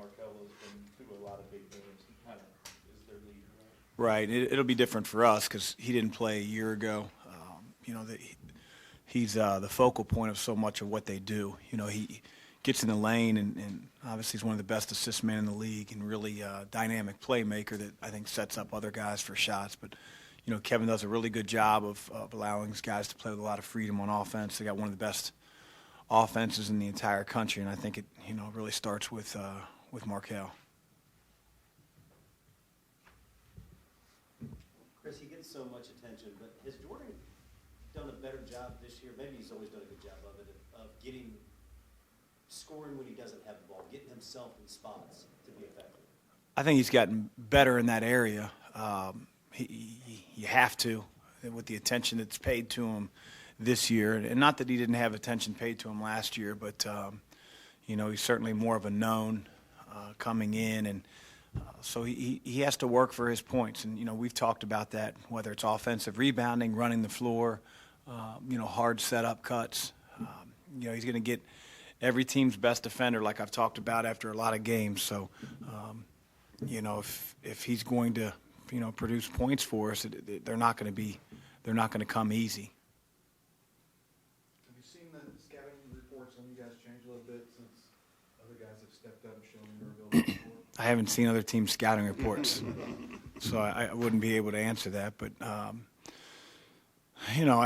Marquel has been through a lot of big games. He kind of is their leader, right? Right. It'll be different for us because he didn't play a year ago. He's the focal point of so much of what they do. He gets in the lane, and obviously he's one of the best assist men in the league and really dynamic playmaker that I think sets up other guys for shots. But, Kevin does a really good job of allowing these guys to play with a lot of freedom on offense. They got one of the best offenses in the entire country, and I think it really starts with Marquel. Chris, he gets so much attention, but has Jordan done a better job this year? Maybe he's always done a good job of it, of scoring when he doesn't have the ball, getting himself in spots to be effective. I think he's gotten better in that area. You have to, with the attention that's paid to him this year, and not that he didn't have attention paid to him last year, but he's certainly more of a known coming in, and so he has to work for his points. And we've talked about that, whether it's offensive rebounding, running the floor, hard setup cuts. He's going to get every team's best defender, like I've talked about after a lot of games. So if he's going to produce points for us, they're not going to come easy. Have you seen the scouting reports on you guys change a little bit since other guys have stepped up and shown their ability to score? I haven't seen other teams' scouting reports, so I wouldn't be able to answer that. But I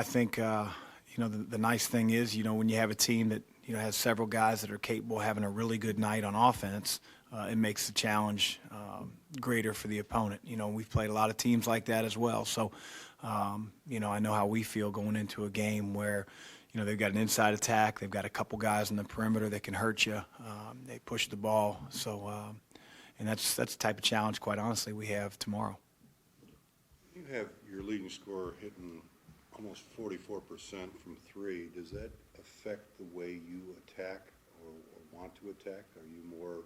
think the nice thing is when you have a team that has several guys that are capable of having a really good night on offense, it makes the challenge greater for the opponent. We've played a lot of teams like that as well. So, I know how we feel going into a game where, they've got an inside attack. They've got a couple guys in the perimeter that can hurt you. They push the ball. So, and that's the type of challenge, quite honestly, we have tomorrow. You have your leading scorer hitting almost 44% from three. Does that affect the way you attack or want to attack? Are you more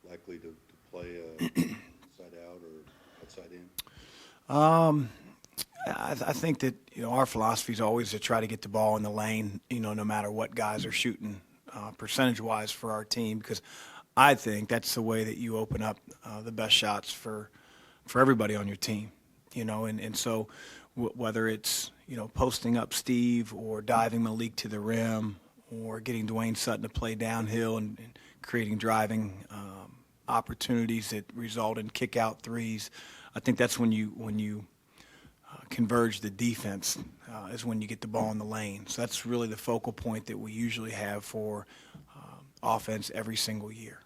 likely to play inside out or outside in? I think that our philosophy is always to try to get the ball in the lane, no matter what guys are shooting percentage-wise for our team, because I think that's the way that you open up the best shots for everybody on your team, and so whether it's posting up Steve or diving Malik to the rim or getting Dwayne Sutton to play downhill and creating driving opportunities that result in kick-out threes. I think that's when you converge the defense is when you get the ball in the lane. So that's really the focal point that we usually have for offense every single year.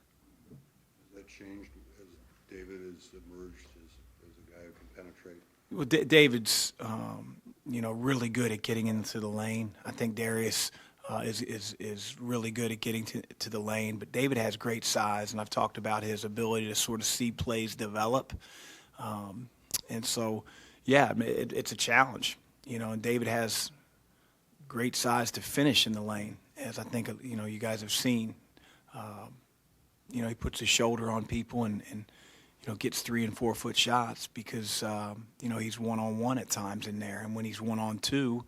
Has that changed as David has emerged as a guy who can penetrate? Well, David's really good at getting into the lane. I think Darius is really good at getting to the lane, but David has great size, and I've talked about his ability to sort of see plays develop. And so, yeah, it's a challenge, and David has great size to finish in the lane, as I think, you guys have seen. He puts his shoulder on people and gets 3 and 4 foot shots because, he's one-on-one at times in there. And when he's one-on-two,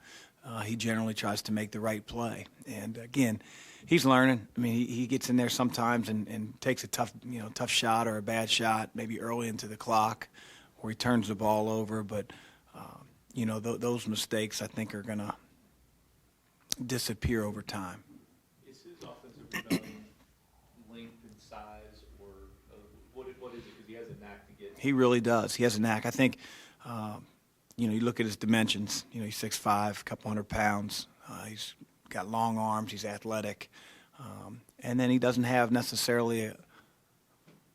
he generally tries to make the right play. And, again, he's learning. I mean, he gets in there sometimes and takes a tough shot or a bad shot, maybe early into the clock, where he turns the ball over. But, those mistakes, I think, are going to disappear over time. Is his offensive rebounding length and size, or what is it? Because he has a knack to get. He really does. He has a knack. I think, you look at his dimensions. He's 6'5", a couple hundred pounds. He's got long arms. He's athletic. And then he doesn't have necessarily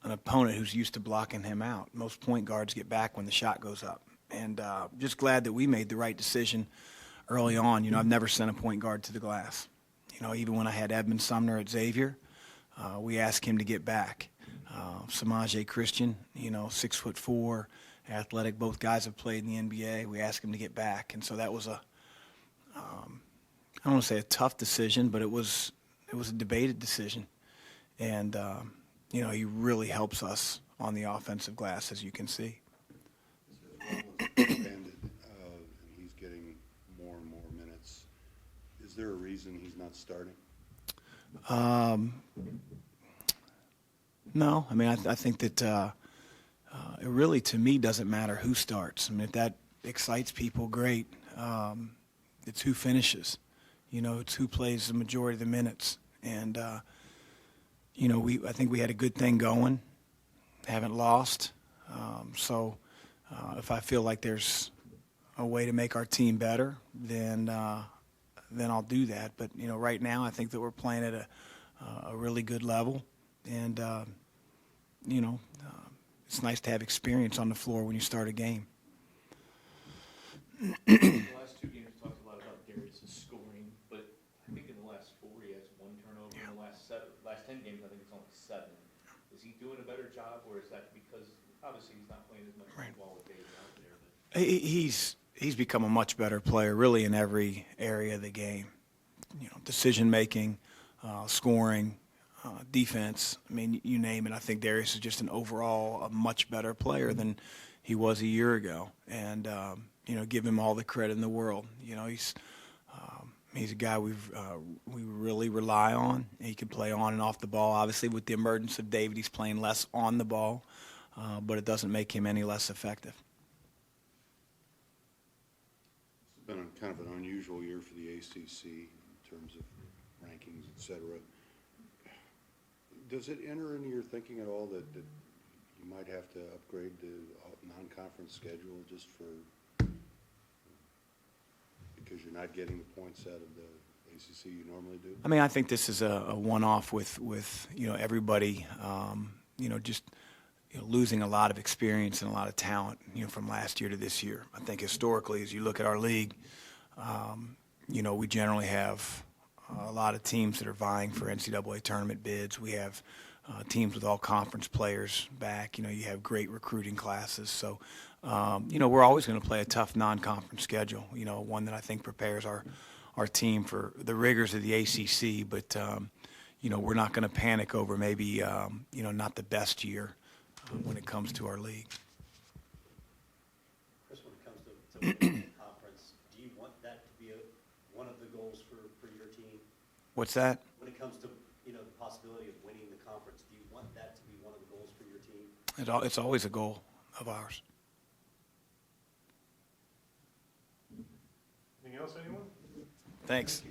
an opponent who's used to blocking him out. Most point guards get back when the shot goes up. And just glad that we made the right decision early on. I've never sent a point guard to the glass. Even when I had Edmund Sumner at Xavier, we asked him to get back. Samaje Christian, 6'4", athletic. Both guys have played in the NBA. We asked him to get back. And so that was I don't want to say a tough decision, but it was a debated decision. And, he really helps us on the offensive glass, as you can see. Expanded, and he's getting more and more minutes. Is there a reason he's not starting? No, I mean, I think that it really, to me, doesn't matter who starts. I mean, if that excites people, great. It's who finishes. You know, it's who plays the majority of the minutes. And, you know, I think we had a good thing going, haven't lost. So if I feel like there's a way to make our team better, then I'll do that. But, you know, right now I think that we're playing at a really good level. And, you know, it's nice to have experience on the floor when you start a game. The last two games talked a lot about Darius' scoring, but I think in the last 4 he has 1 turnover. In the last 10 games, I think it's only 7. Is he doing a better job, or is that because obviously he's not playing as much ball with David out there? But He's become a much better player, really, in every area of the game. You know, decision making, scoring, defense. I mean, you name it. I think Darius is just overall a much better player than he was a year ago, and you know, give him all the credit in the world. You know, he's a guy we really rely on. He can play on and off the ball. Obviously, with the emergence of David, he's playing less on the ball, but it doesn't make him any less effective. It's been kind of an unusual year for the ACC in terms of rankings, et cetera. Does it enter into your thinking at all that you might have to upgrade the non-conference schedule just because you're not getting the points out of the ACC you normally do? I mean, I think this is a one-off with you know, everybody, you know, just losing a lot of experience and a lot of talent, you know, from last year to this year. I think historically, as you look at our league, you know, we generally have a lot of teams that are vying for NCAA tournament bids. We have teams with all conference players back. You know, you have great recruiting classes. So, you know, we're always going to play a tough non-conference schedule, you know, one that I think prepares our team for the rigors of the ACC. But, you know, we're not going to panic over maybe, you know, not the best year when it comes to our league. Chris, when it comes to winning the conference, do you want that to be one of the goals for your team? What's that? When it comes to, you know, the possibility of winning the conference, do you want that to be one of the goals for your team? It's always a goal of ours. Anything else, anyone? Thanks.